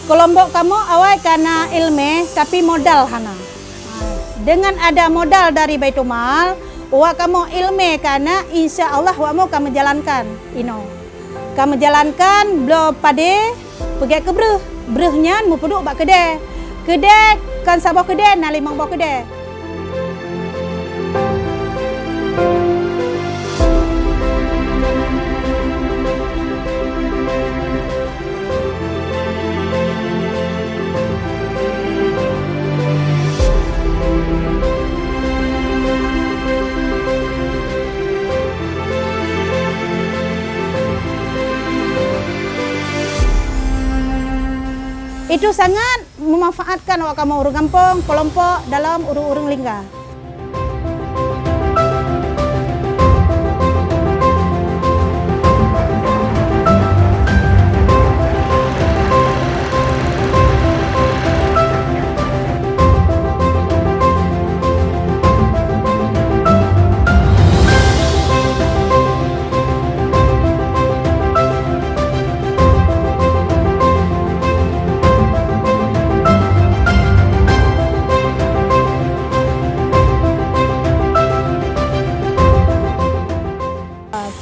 Kelompok kamu awal karena ilmu tapi modal hana. Dengan ada modal dari Baitul Mal, wa kamu ilmu karena insya Allah kamu kamu jalankan ino. Kamu jalankan belum pade pergi ke berehnya mu peduk bak kedai. Kedai kan sabah kedai na limang bawah kedai. Itu sangat memanfaatkan awak kamu urung kampung, kelompok dalam urung-urung lingga.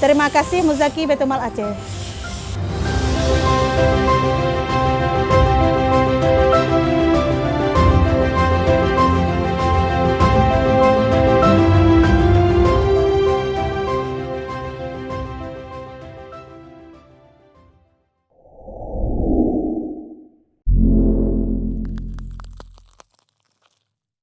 Terima kasih Muzaki Baitul Mal Aceh.